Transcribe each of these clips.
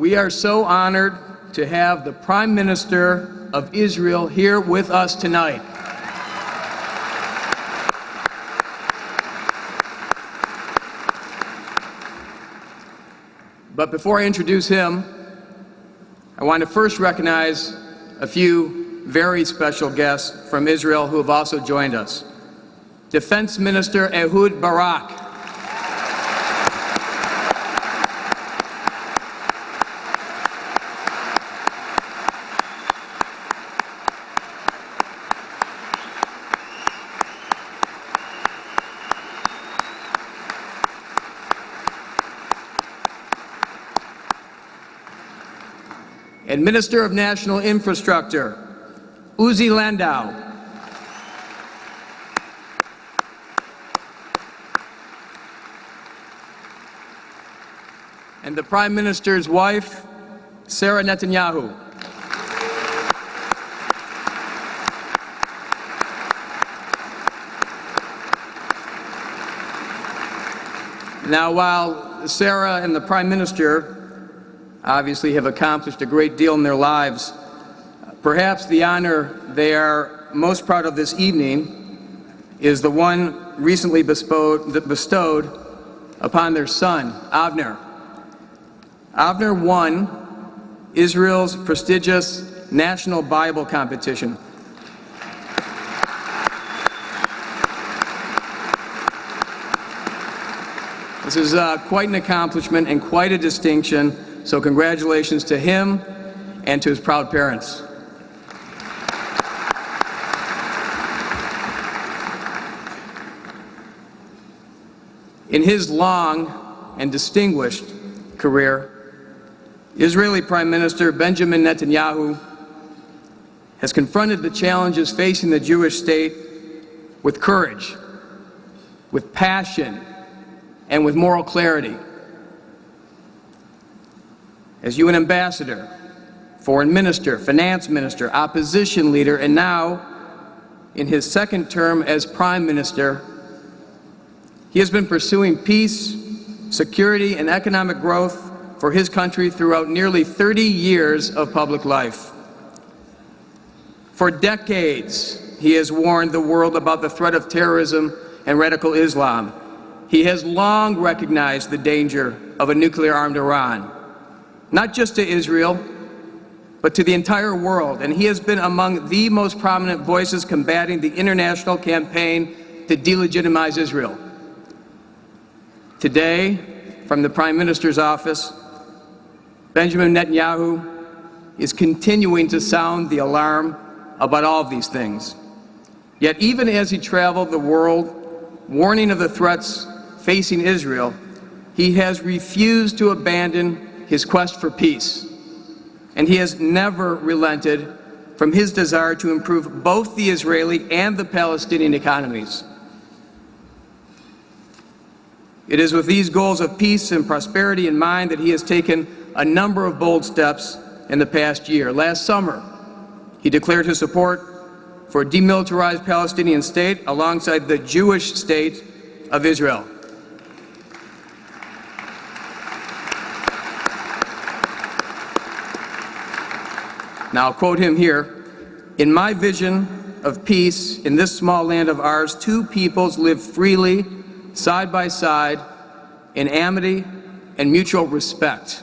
We are so honored to have the Prime Minister of Israel here with us tonight. But before I introduce him, I want to first recognize a few very special guests from Israel who have also joined us. Defense Minister Ehud Barak. And Minister of National Infrastructure, Uzi Landau. And the Prime Minister's wife, Sarah Netanyahu. Now, while Sarah and the Prime Minister obviously have accomplished a great deal in their lives, perhaps the honor they are most proud of this evening is the one recently bestowed upon their son, Avner. Avner won Israel's prestigious National Bible Competition. This is quite an accomplishment and quite a distinction. So congratulations to him and to his proud parents. In his long and distinguished career, Israeli Prime Minister Benjamin Netanyahu has confronted the challenges facing the Jewish state with courage, with passion, and with moral clarity. As UN ambassador, foreign minister, finance minister, opposition leader, and now in his second term as prime minister, he has been pursuing peace, security, and economic growth for his country throughout nearly 30 years of public life. For decades, he has warned the world about the threat of terrorism and radical Islam. He has long recognized the danger of a nuclear-armed Iran, not just to Israel, but to the entire world. And he has been among the most prominent voices combating the international campaign to delegitimize Israel. Today, from the Prime Minister's office, Benjamin Netanyahu is continuing to sound the alarm about all of these things. Yet even as he traveled the world warning of the threats facing Israel, he has refused to abandon his quest for peace, and he has never relented from his desire to improve both the Israeli and the Palestinian economies. It is with these goals of peace and prosperity in mind that he has taken a number of bold steps in the past year. Last summer, he declared his support for a demilitarized Palestinian state alongside the Jewish state of Israel. Now, I'll quote him here: "In my vision of peace in this small land of ours, two peoples live freely, side by side, in amity and mutual respect."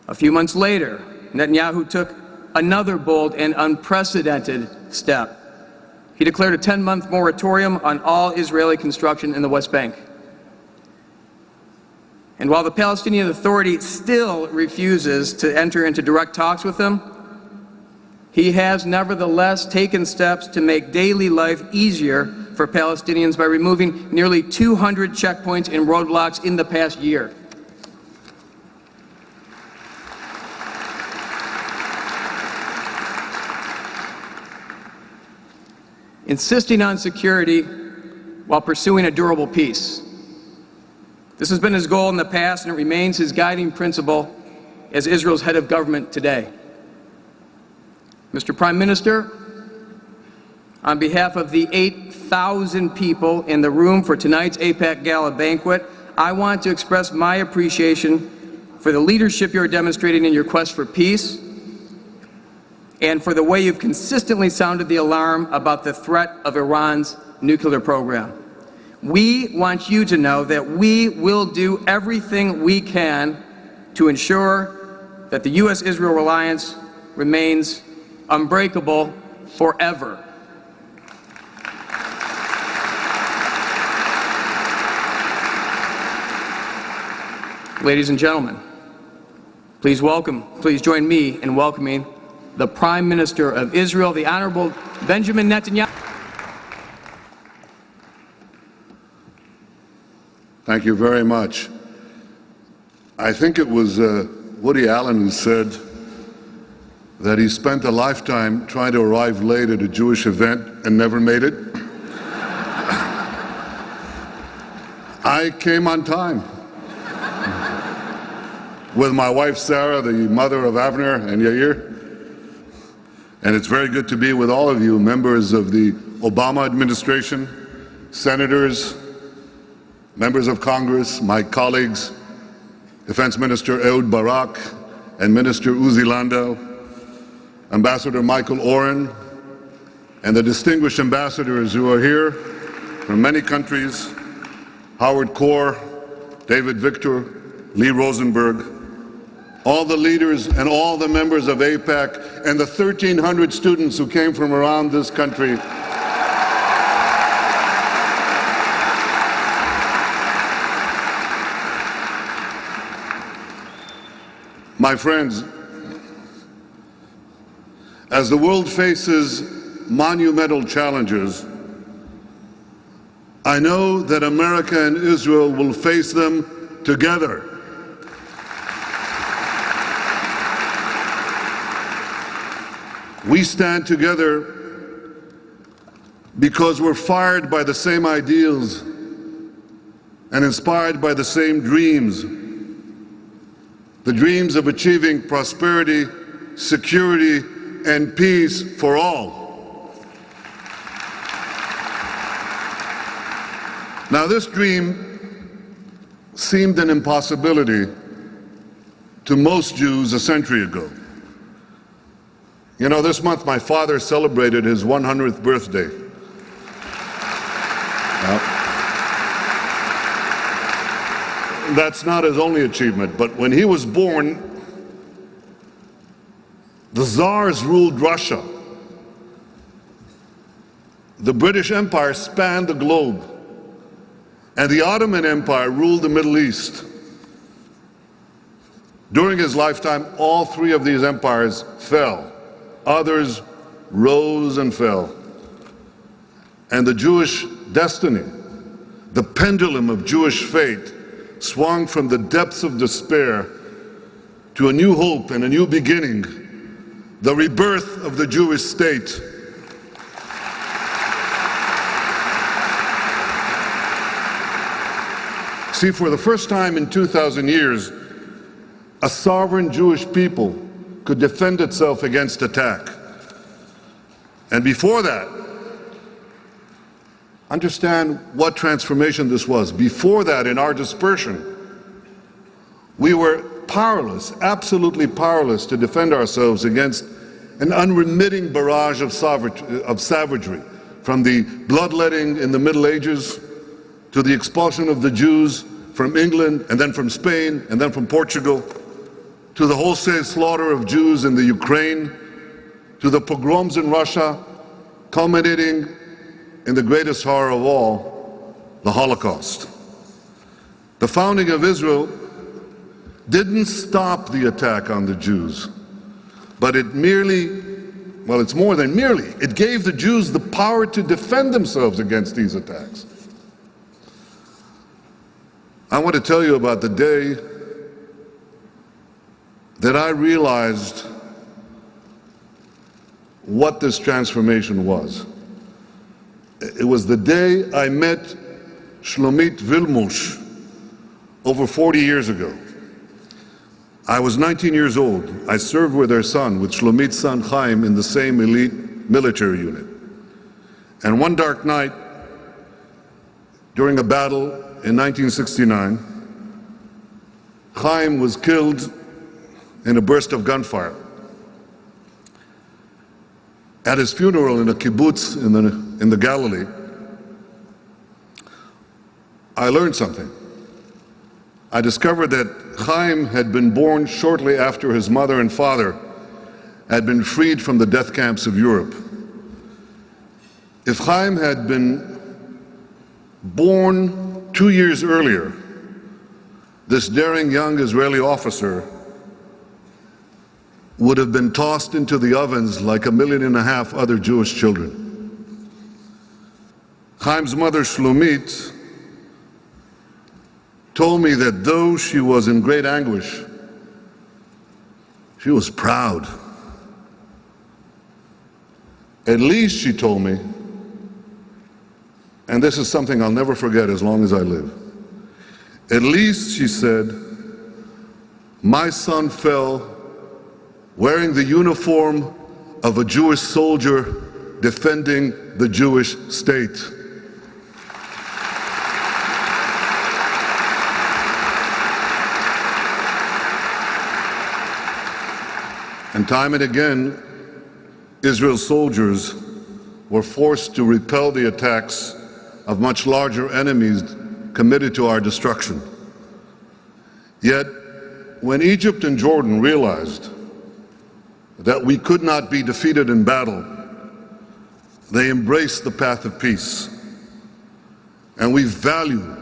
A few months later, Netanyahu took another bold and unprecedented step. He declared a 10-month moratorium on all Israeli construction in the West Bank. And while the Palestinian Authority still refuses to enter into direct talks with them, he has nevertheless taken steps to make daily life easier for Palestinians by removing nearly 200 checkpoints and roadblocks in the past year. Insisting on security while pursuing a durable peace. This has been his goal in the past, and it remains his guiding principle as Israel's head of government today. Mr. Prime Minister, on behalf of the 8,000 people in the room for tonight's AIPAC Gala banquet, I want to express my appreciation for the leadership you're demonstrating in your quest for peace, and for the way you've consistently sounded the alarm about the threat of Iran's nuclear program. We want you to know that we will do everything we can to ensure that the U.S.-Israel alliance remains unbreakable forever. Ladies and gentlemen, please join me in welcoming the Prime Minister of Israel, the Honorable Benjamin Netanyahu. Thank you very much. I think it was Woody Allen who said that he spent a lifetime trying to arrive late at a Jewish event and never made it. I came on time with my wife Sarah, the mother of Avner and Yair. And it's very good to be with all of you, members of the Obama administration, senators, members of Congress, my colleagues, Defense Minister Ehud Barak and Minister Uzi Landau, Ambassador Michael Oren, and the distinguished ambassadors who are here from many countries, Howard Kaur, David Victor, Lee Rosenberg, all the leaders and all the members of AIPAC, and the 1,300 students who came from around this country. My friends, as the world faces monumental challenges, I know that America and Israel will face them together. We stand together because we're fired by the same ideals and inspired by the same dreams. The dreams of achieving prosperity, security, and peace for all. Now, this dream seemed an impossibility to most Jews a century ago. You know, this month my father celebrated his 100th birthday. That's not his only achievement, but when he was born, the Tsars ruled Russia. The British Empire spanned the globe, and the Ottoman Empire ruled the Middle East. During his lifetime, all three of these empires fell. Others rose and fell. And the Jewish destiny, the pendulum of Jewish fate, swung from the depths of despair to a new hope and a new beginning, the rebirth of the Jewish state. See, for the first time in 2,000 years, a sovereign Jewish people could defend itself against attack. And before that, understand what transformation this was. Before that, in our dispersion, we were powerless, absolutely powerless to defend ourselves against an unremitting barrage of savagery, from the bloodletting in the Middle Ages to the expulsion of the Jews from England and then from Spain and then from Portugal, to the wholesale slaughter of Jews in the Ukraine, to the pogroms in Russia, culminating in the greatest horror of all, the Holocaust. The founding of Israel didn't stop the attack on the Jews, but it merely, well, it's more than merely, it gave the Jews the power to defend themselves against these attacks. I want to tell you about the day that I realized what this transformation was. It was the day I met Shlomit Vilmush over 40 years ago. I was 19 years old. I served with her son, with Shlomit's son Chaim, in the same elite military unit. And one dark night, during a battle in 1969, Chaim was killed in a burst of gunfire. At his funeral in a kibbutz in the Galilee, I learned something. I discovered that Chaim had been born shortly after his mother and father had been freed from the death camps of Europe. If Chaim had been born 2 years earlier, this daring young Israeli officer would have been tossed into the ovens like 1.5 million other Jewish children. Chaim's mother, Shlomit, told me that though she was in great anguish, she was proud. At least, she told me, and this is something I'll never forget as long as I live, at least, she said, my son fell wearing the uniform of a Jewish soldier defending the Jewish state. And time and again, Israel's soldiers were forced to repel the attacks of much larger enemies committed to our destruction. Yet, when Egypt and Jordan realized that we could not be defeated in battle, they embraced the path of peace. And we value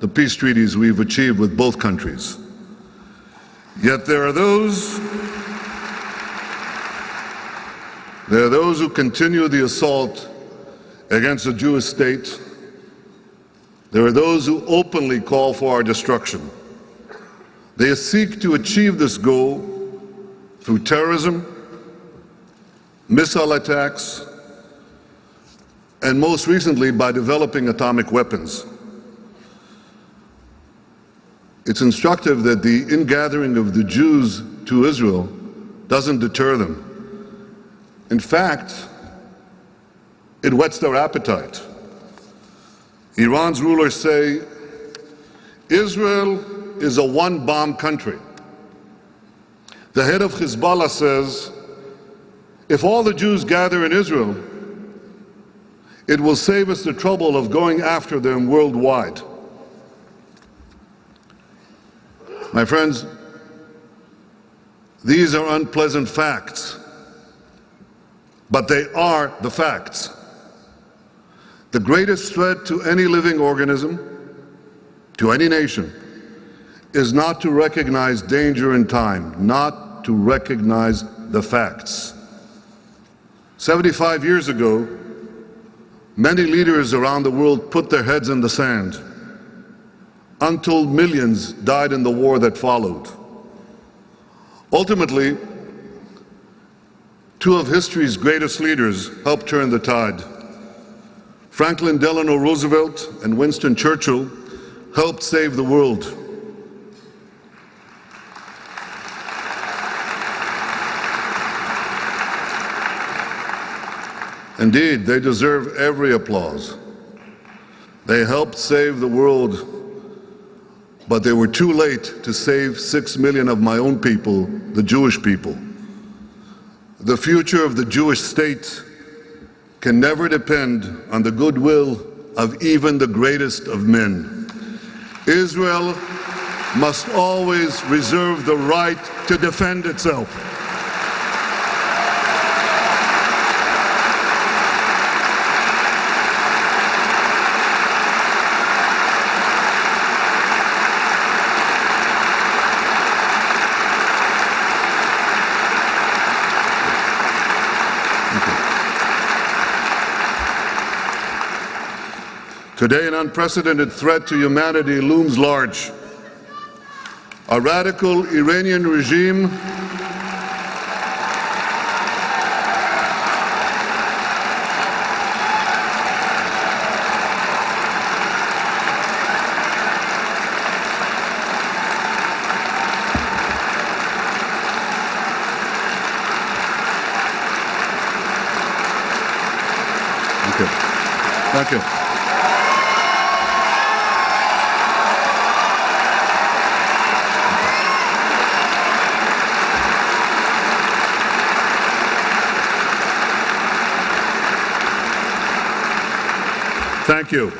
the peace treaties we've achieved with both countries. Yet there are those who continue the assault against the Jewish state. There are those who openly call for our destruction. They seek to achieve this goal through terrorism, missile attacks, and most recently by developing atomic weapons. It's instructive that the ingathering of the Jews to Israel doesn't deter them. In fact, it whets their appetite. Iran's rulers say, Israel is a one-bomb country. The head of Hezbollah says, if all the Jews gather in Israel, it will save us the trouble of going after them worldwide. My friends, these are unpleasant facts, but they are the facts. The greatest threat to any living organism, to any nation, is not to recognize danger in time, not to recognize the facts. 75 years ago, many leaders around the world put their heads in the sand. Untold millions died in the war that followed. Ultimately, two of history's greatest leaders helped turn the tide. Franklin Delano Roosevelt and Winston Churchill helped save the world. Indeed, they deserve every applause. They helped save the world, but they were too late to save 6 million of my own people, the Jewish people. The future of the Jewish state can never depend on the goodwill of even the greatest of men. Israel must always reserve the right to defend itself. Today, an unprecedented threat to humanity looms large. A radical Iranian regime Thank you. Thank you.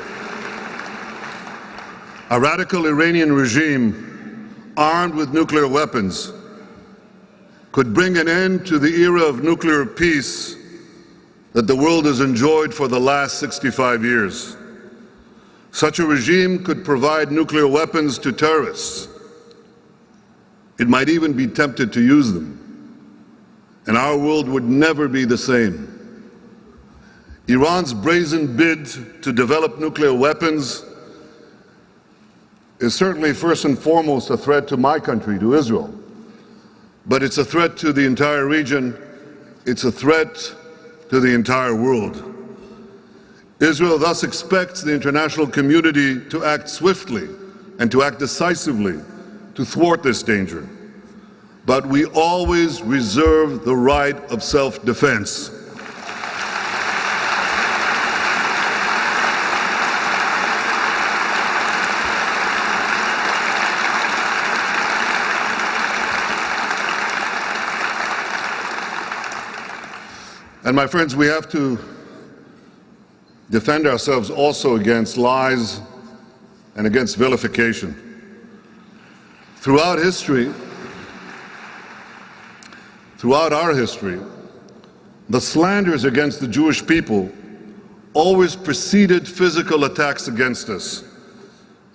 A radical Iranian regime armed with nuclear weapons could bring an end to the era of nuclear peace that the world has enjoyed for the last 65 years. Such a regime could provide nuclear weapons to terrorists. It might even be tempted to use them, and our world would never be the same. Iran's brazen bid to develop nuclear weapons is certainly first and foremost a threat to my country, to Israel. But it's a threat to the entire region. It's a threat to the entire world. Israel thus expects the international community to act swiftly and to act decisively to thwart this danger. But we always reserve the right of self-defense. And my friends, we have to defend ourselves also against lies and against vilification. Throughout our history, the slanders against the Jewish people always preceded physical attacks against us.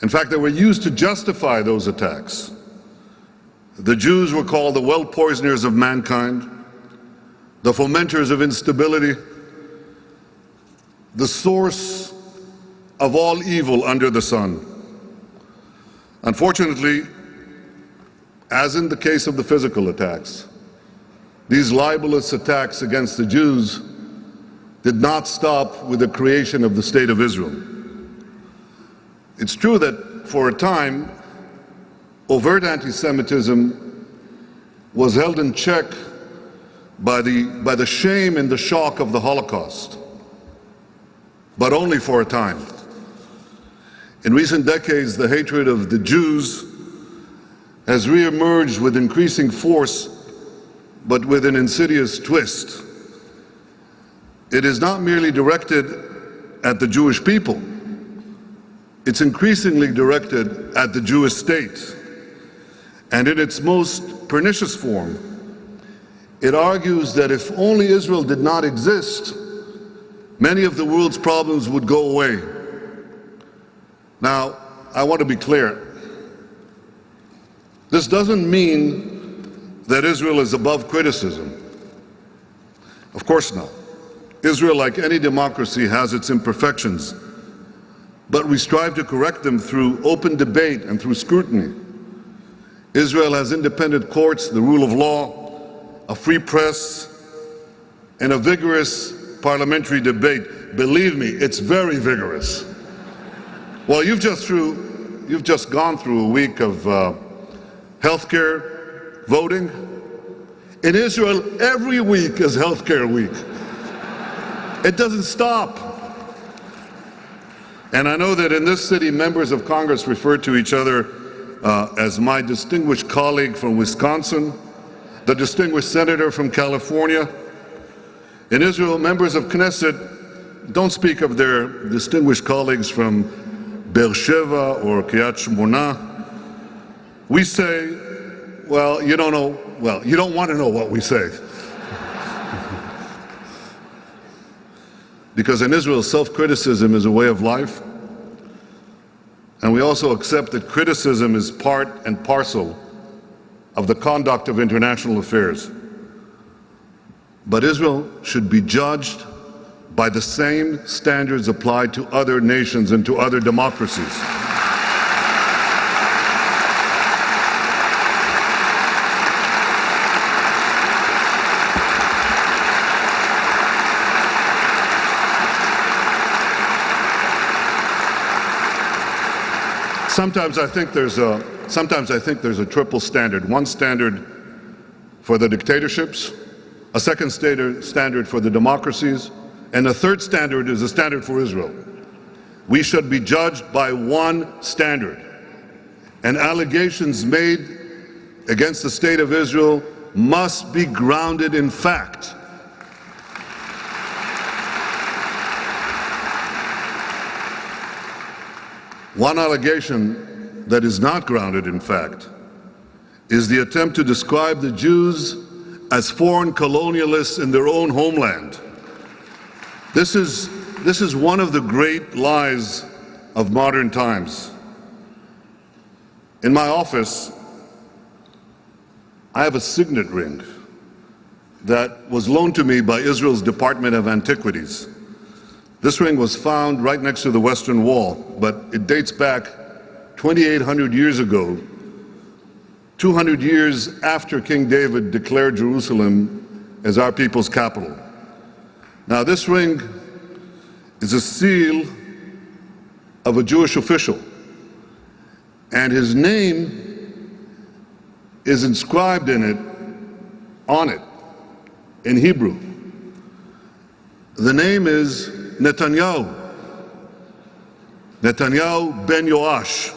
In fact, they were used to justify those attacks. The Jews were called the well poisoners of mankind, the fomenters of instability, the source of all evil under the sun. Unfortunately, as in the case of the physical attacks, these libelous attacks against the Jews did not stop with the creation of the State of Israel. It's true that for a time, overt anti-Semitism was held in check by the shame and the shock of the Holocaust, but only for a time. In recent decades, the hatred of the Jews has re-emerged with increasing force, but with an insidious twist. It is not merely directed at the Jewish people. It's increasingly directed at the Jewish state. And in its most pernicious form, it argues that if only Israel did not exist, many of the world's problems would go away. Now, I want to be clear. This doesn't mean that Israel is above criticism. Of course not. Israel, like any democracy, has its imperfections, but we strive to correct them through open debate and through scrutiny. Israel has independent courts, the rule of law, a free press, and a vigorous parliamentary debate. Believe me, it's very vigorous. Well, you've just gone through a week of healthcare voting. In Israel, every week is healthcare week. It doesn't stop. And I know that in this city, members of Congress refer to each other as my distinguished colleague from Wisconsin, the distinguished senator from California. In Israel, members of Knesset don't speak of their distinguished colleagues from Beersheba or Kiryat Shmona. We say, well, you don't want to know what we say. Because in Israel, self-criticism is a way of life. And we also accept that criticism is part and parcel of the conduct of international affairs. But Israel should be judged by the same standards applied to other nations and to other democracies. Sometimes I think there's a triple standard. One standard for the dictatorships, a second standard for the democracies, and a third standard is a standard for Israel. We should be judged by one standard. And allegations made against the state of Israel must be grounded in fact. One allegation that is not grounded in fact is the attempt to describe the Jews as foreign colonialists in their own homeland. This is one of the great lies of modern times. In my office, I have a signet ring that was loaned to me by Israel's Department of Antiquities. This ring was found right next to the Western Wall, but it dates back 2,800 years ago, 200 years after King David declared Jerusalem as our people's capital. Now, this ring is a seal of a Jewish official, and his name is inscribed on it, in Hebrew. The name is Netanyahu. Netanyahu ben Yoash.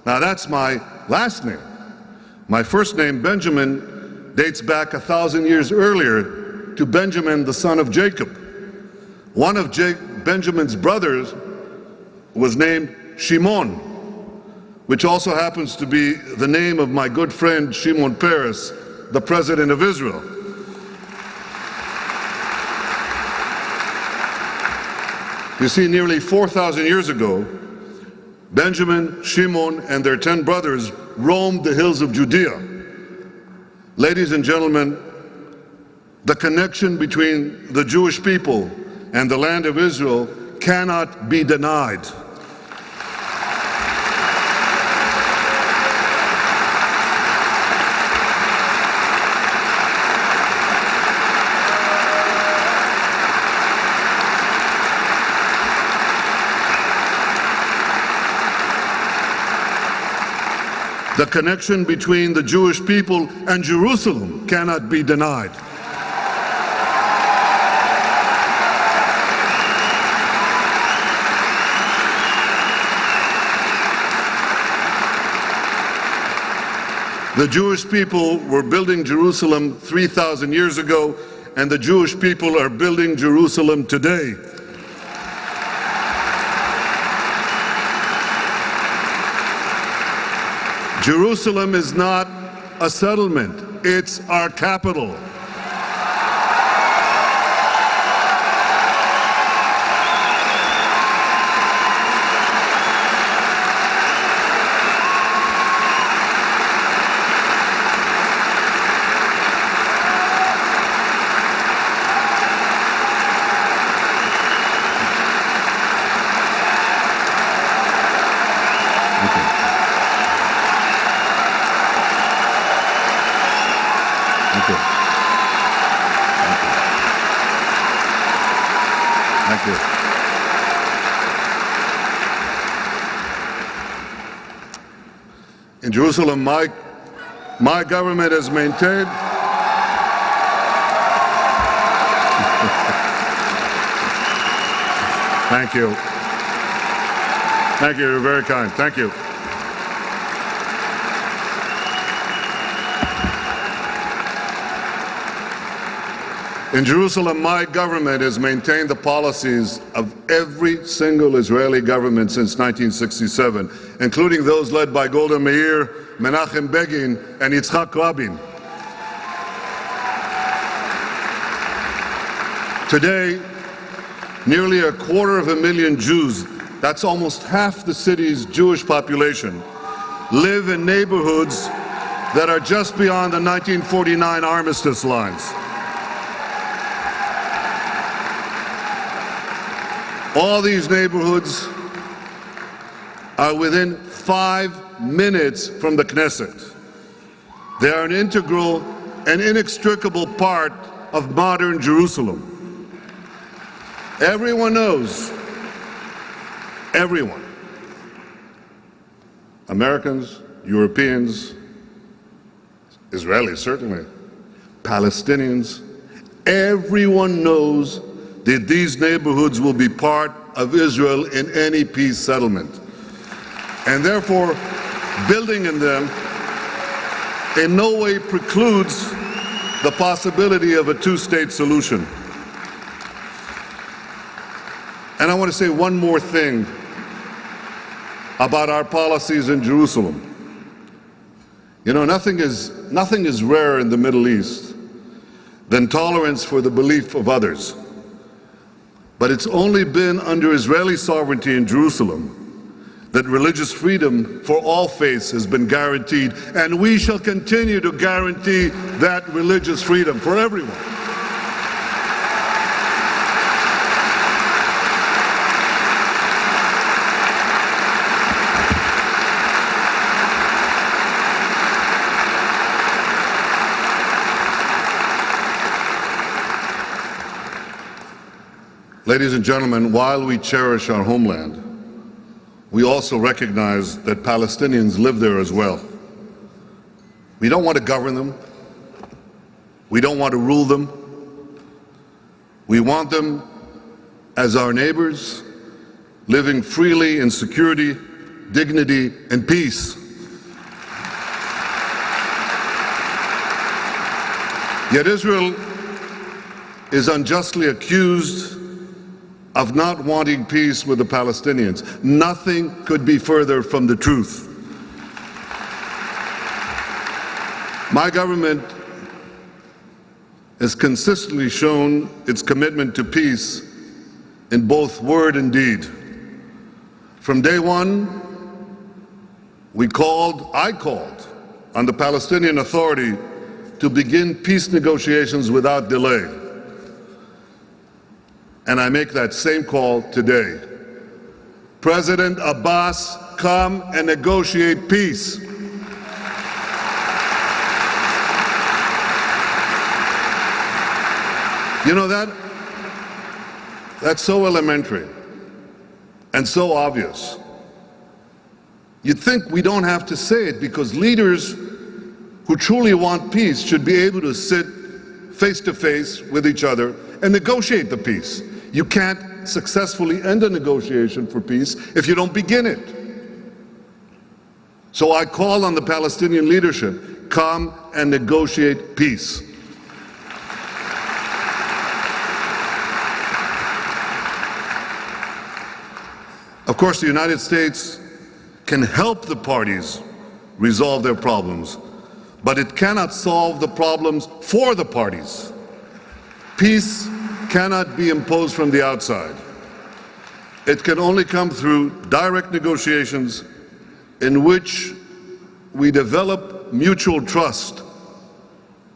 Now that's my last name. My first name, Benjamin, dates back 1,000 years earlier to Benjamin, the son of Jacob. One of Benjamin's brothers was named Shimon, which also happens to be the name of my good friend Shimon Peres, the president of Israel. You see, nearly 4,000 years ago, Benjamin, Shimon, and their 10 brothers roamed the hills of Judea. Ladies and gentlemen, the connection between the Jewish people and the land of Israel cannot be denied. The connection between the Jewish people and Jerusalem cannot be denied. The Jewish people were building Jerusalem 3,000 years ago, and the Jewish people are building Jerusalem today. Jerusalem is not a settlement, it's our capital. Thank you. In Jerusalem, my government has maintained Thank you. Thank you, you're very kind. Thank you. In Jerusalem, my government has maintained the policies of every single Israeli government since 1967, including those led by Golda Meir, Menachem Begin, and Yitzhak Rabin. Today, nearly 250,000 Jews, that's almost half the city's Jewish population, live in neighborhoods that are just beyond the 1949 armistice lines. All these neighborhoods are within 5 minutes from the Knesset. They are an integral and inextricable part of modern Jerusalem. Everyone knows, everyone, Americans, Europeans, Israelis certainly, Palestinians, everyone knows that these neighborhoods will be part of Israel in any peace settlement. And therefore, building in them in no way precludes the possibility of a two-state solution. And I want to say one more thing about our policies in Jerusalem. You know, nothing is rarer in the Middle East than tolerance for the belief of others. But it's only been under Israeli sovereignty in Jerusalem that religious freedom for all faiths has been guaranteed, and we shall continue to guarantee that religious freedom for everyone. Ladies and gentlemen, while we cherish our homeland, we also recognize that Palestinians live there as well. We don't want to govern them. We don't want to rule them. We want them as our neighbors, living freely in security, dignity, and peace. Yet Israel is unjustly accused of not wanting peace with the Palestinians. Nothing could be further from the truth. My government has consistently shown its commitment to peace in both word and deed. From day one, I called on the Palestinian Authority to begin peace negotiations without delay. And I make that same call today. President Abbas, come and negotiate peace. You know, that's so elementary and so obvious. You'd think we don't have to say it, because leaders who truly want peace should be able to sit face to face with each other and negotiate the peace. You can't successfully end a negotiation for peace if you don't begin it. So I call on the Palestinian leadership, come and negotiate peace. Of course, the United States can help the parties resolve their problems, but it cannot solve the problems for the parties. Peace cannot be imposed from the outside. It can only come through direct negotiations in which we develop mutual trust,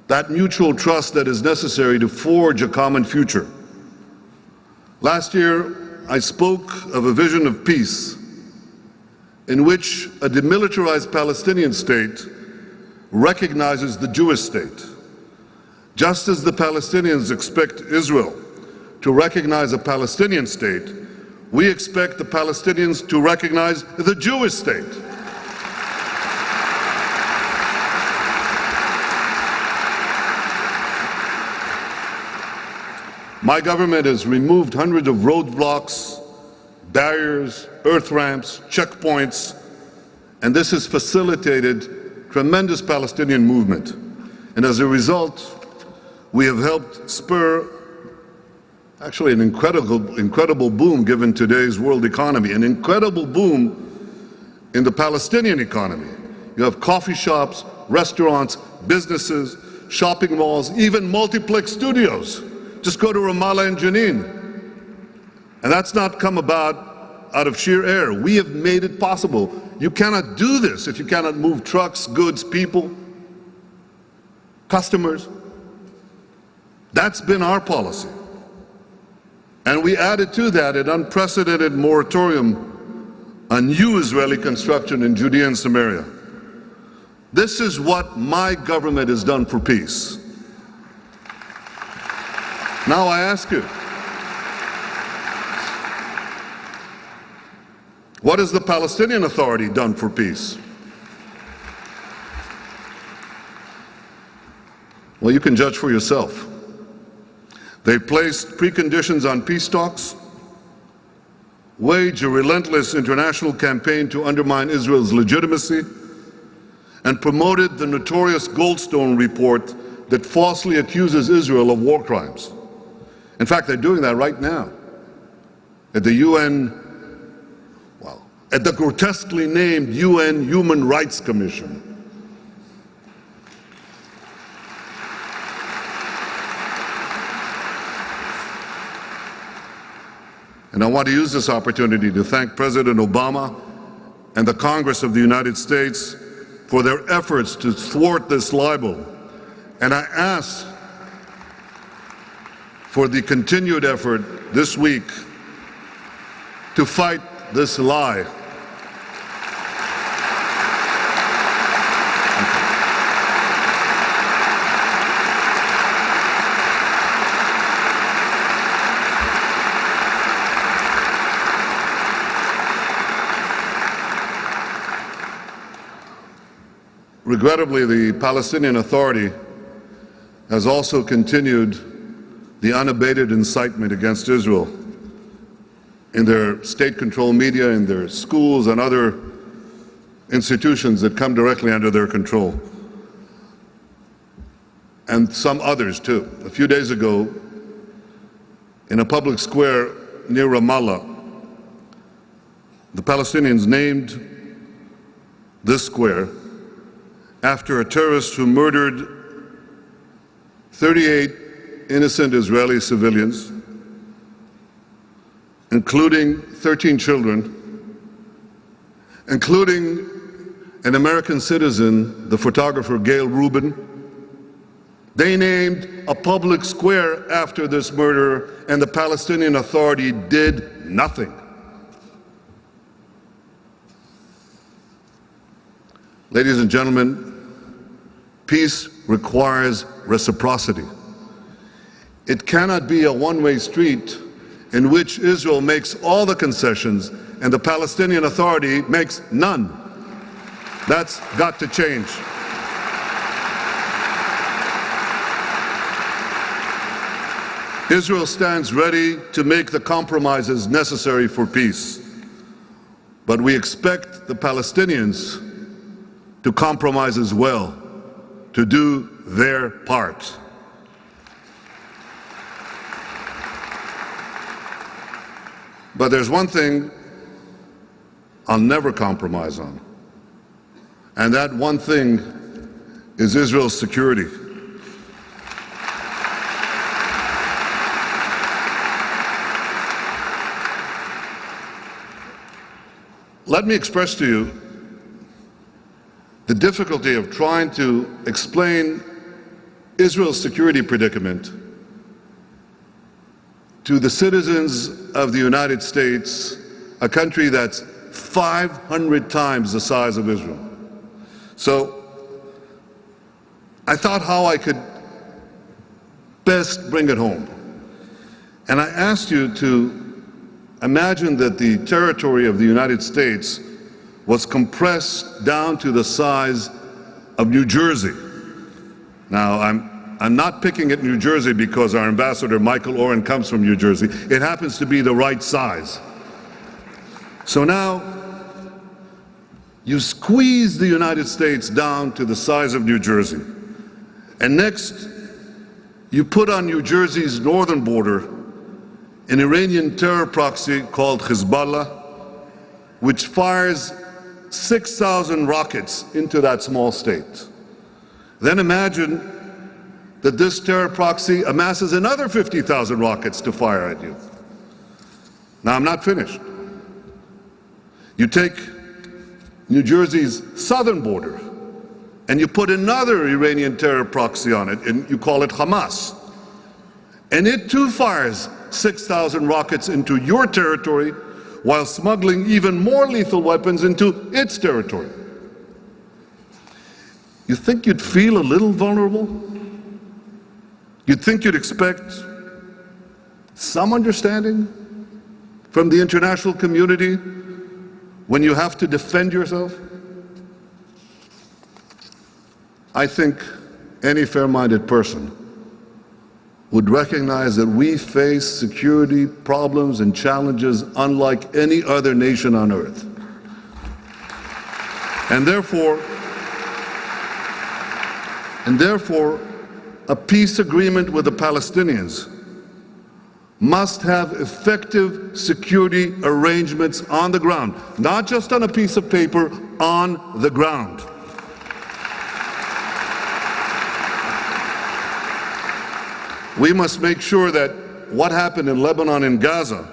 that mutual trust that is necessary to forge a common future. Last year, I spoke of a vision of peace in which a demilitarized Palestinian state recognizes the Jewish state. Just as the Palestinians expect Israel to recognize a Palestinian state, we expect the Palestinians to recognize the Jewish state. My government has removed hundreds of roadblocks, barriers, earth ramps, checkpoints, and this has facilitated tremendous Palestinian movement. And as a result, we have helped spur actually an incredible boom given today's world economy, an incredible boom in the Palestinian economy. You have coffee shops, restaurants, businesses, shopping malls, even multiplex studios. Just go to Ramallah and Jenin. And that's not come about out of sheer air. We have made it possible. You cannot do this if you cannot move trucks, goods, people, customers. That's been our policy. And we added to that an unprecedented moratorium on new Israeli construction in Judea and Samaria. This is what my government has done for peace. Now I ask you, what has the Palestinian Authority done for peace? Well, you can judge for yourself. They placed preconditions on peace talks, waged a relentless international campaign to undermine Israel's legitimacy, and promoted the notorious Goldstone report that falsely accuses Israel of war crimes. In fact, they're doing that right now at the UN, at the grotesquely named UN Human Rights Commission. And I want to use this opportunity to thank President Obama and the Congress of the United States for their efforts to thwart this libel. And I ask for the continued effort this week to fight this lie. Regrettably, the Palestinian Authority has also continued the unabated incitement against Israel in their state-controlled media, in their schools and other institutions that come directly under their control, and some others too. A few days ago, in a public square near Ramallah, the Palestinians named this square after a terrorist who murdered 38 innocent Israeli civilians, including 13 children, including an American citizen, the photographer Gail Rubin. They named a public square after this murder, and the Palestinian Authority did nothing. Ladies and gentlemen, peace requires reciprocity. It cannot be a one-way street in which Israel makes all the concessions and the Palestinian Authority makes none. That's got to change. Israel stands ready to make the compromises necessary for peace, but we expect the Palestinians to compromise as well, to do their part. But there's one thing I'll never compromise on, and that one thing is Israel's security. Let me express to you the difficulty of trying to explain Israel's security predicament to the citizens of the United States, a country that's 500 times the size of Israel. So I thought how I could best bring it home. And I asked you to imagine that the territory of the United States was compressed down to the size of New Jersey. Now, I'm not picking at New Jersey because our ambassador, Michael Oren, comes from New Jersey. It happens to be the right size. So now, you squeeze the United States down to the size of New Jersey. And next, you put on New Jersey's northern border an Iranian terror proxy called Hezbollah, which fires 6,000 rockets into that small state. Then imagine that this terror proxy amasses another 50,000 rockets to fire at you. Now, I'm not finished. You take New Jersey's southern border and you put another Iranian terror proxy on it, and you call it Hamas. And it too fires 6,000 rockets into your territory while smuggling even more lethal weapons into its territory. You think you'd feel a little vulnerable? You'd think you'd expect some understanding from the international community when you have to defend yourself? I think any fair-minded person would recognize that we face security problems and challenges unlike any other nation on earth. And therefore, a peace agreement with the Palestinians must have effective security arrangements on the ground, not just on a piece of paper, on the ground. We must make sure that what happened in Lebanon and Gaza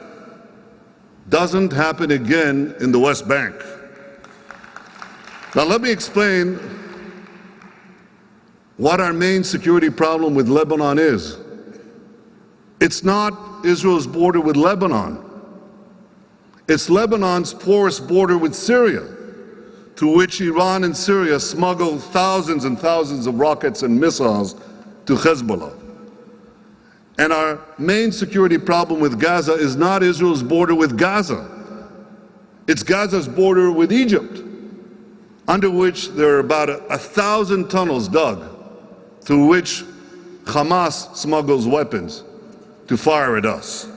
doesn't happen again in the West Bank. Now let me explain what our main security problem with Lebanon is. It's not Israel's border with Lebanon. It's Lebanon's porous border with Syria, through which Iran and Syria smuggle thousands and thousands of rockets and missiles to Hezbollah. And our main security problem with Gaza is not Israel's border with Gaza. It's Gaza's border with Egypt, under which there are about 1,000 tunnels dug through which Hamas smuggles weapons to fire at us.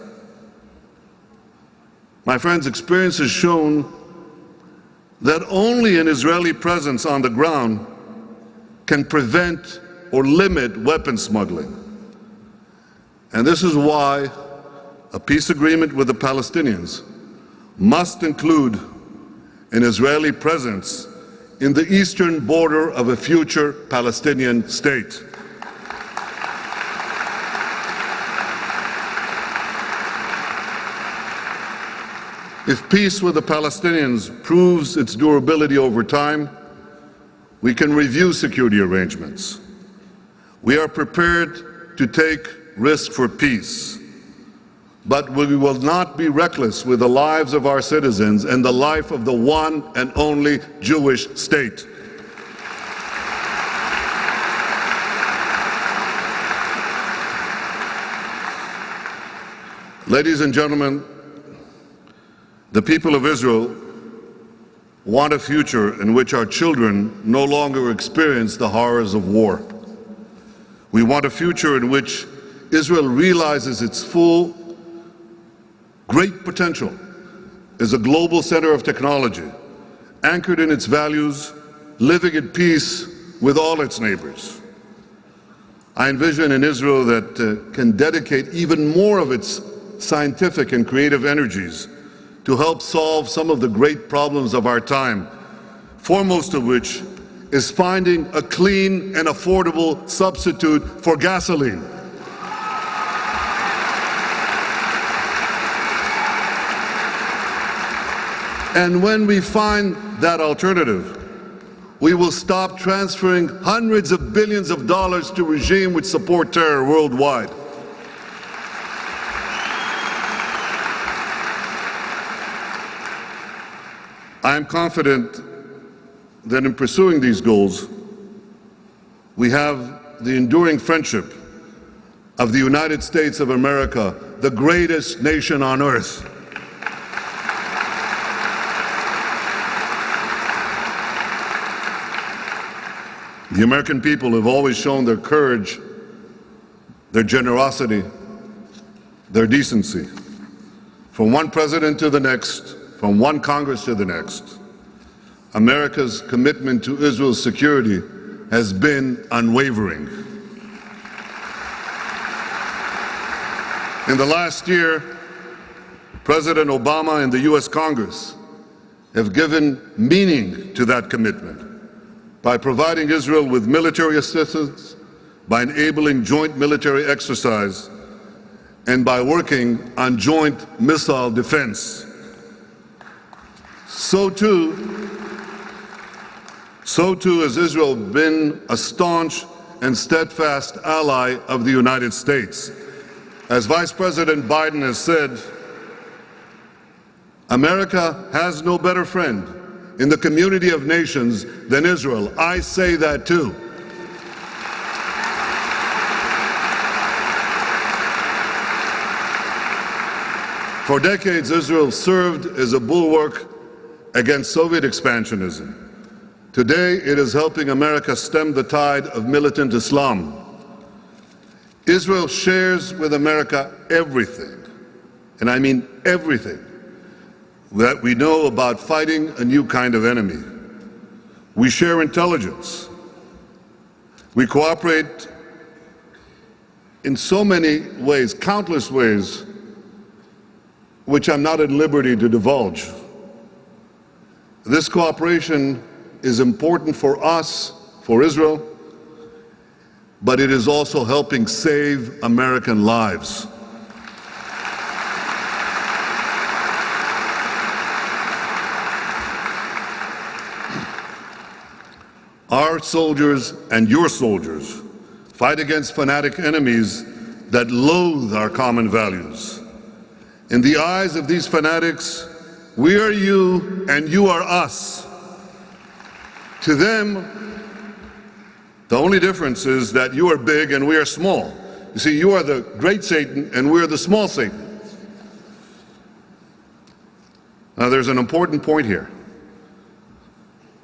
My friends, experience has shown that only an Israeli presence on the ground can prevent or limit weapon smuggling. And this is why a peace agreement with the Palestinians must include an Israeli presence in the eastern border of a future Palestinian state. If peace with the Palestinians proves its durability over time, we can review security arrangements. We are prepared to take risk for peace, but we will not be reckless with the lives of our citizens and the life of the one and only Jewish state. Ladies and gentlemen, the people of Israel want a future in which our children no longer experience the horrors of war. We want a future in which Israel realizes its full, great potential as a global center of technology, anchored in its values, living at peace with all its neighbors. I envision an Israel that can dedicate even more of its scientific and creative energies to help solve some of the great problems of our time, foremost of which is finding a clean and affordable substitute for gasoline. And when we find that alternative, we will stop transferring hundreds of billions of dollars to regimes which support terror worldwide. I am confident that in pursuing these goals, we have the enduring friendship of the United States of America, the greatest nation on earth. The American people have always shown their courage, their generosity, their decency. From one president to the next, from one Congress to the next, America's commitment to Israel's security has been unwavering. In the last year, President Obama and the US Congress have given meaning to that commitment by providing Israel with military assistance, by enabling joint military exercise, and by working on joint missile defense. So too has Israel been a staunch and steadfast ally of the United States. As Vice President Biden has said, America has no better friend in the community of nations than Israel. I say that too. For decades, Israel served as a bulwark against Soviet expansionism. Today, it is helping America stem the tide of militant Islam. Israel shares with America everything, and I mean everything, that we know about fighting a new kind of enemy. We share intelligence. We cooperate in so many ways, countless ways, which I'm not at liberty to divulge. This cooperation is important for us, for Israel, but it is also helping save American lives. Our soldiers and your soldiers fight against fanatic enemies that loathe our common values. In the eyes of these fanatics, we are you and you are us. To them, the only difference is that you are big and we are small. You see, you are the great Satan and we are the small Satan. Now, there's an important point here.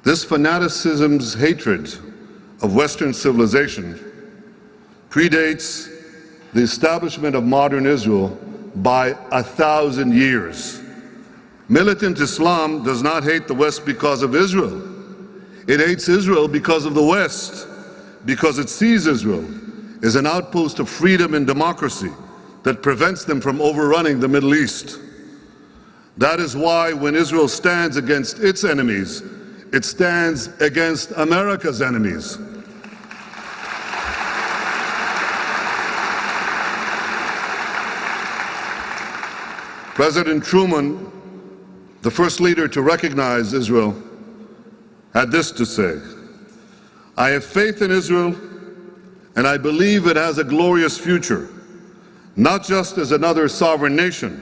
This fanaticism's hatred of Western civilization predates the establishment of modern Israel by 1,000 years. Militant Islam does not hate the West because of Israel. It hates Israel because of the West, because it sees Israel as an outpost of freedom and democracy that prevents them from overrunning the Middle East. That is why when Israel stands against its enemies, it stands against America's enemies. President Truman, the first leader to recognize Israel, had this to say: "I have faith in Israel, and I believe it has a glorious future, not just as another sovereign nation,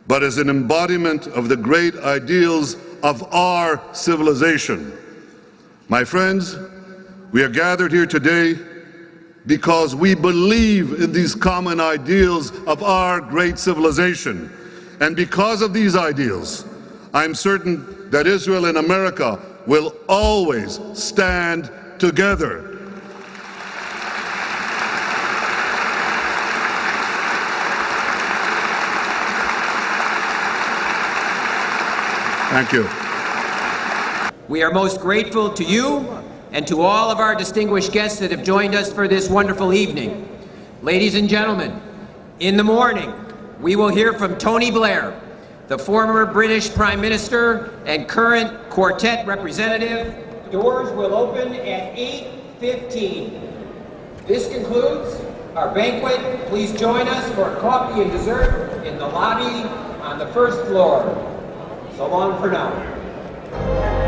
but as an embodiment of the great ideals of our civilization." My friends, we are gathered here today because we believe in these common ideals of our great civilization. And because of these ideals, I'm certain that Israel and America will always stand together. Thank you. We are most grateful to you and to all of our distinguished guests that have joined us for this wonderful evening. Ladies and gentlemen, in the morning, we will hear from Tony Blair, the former British Prime Minister and current Quartet representative. Doors will open at 8:15. This concludes our banquet. Please join us for coffee and dessert in the lobby on the first floor. So long for now.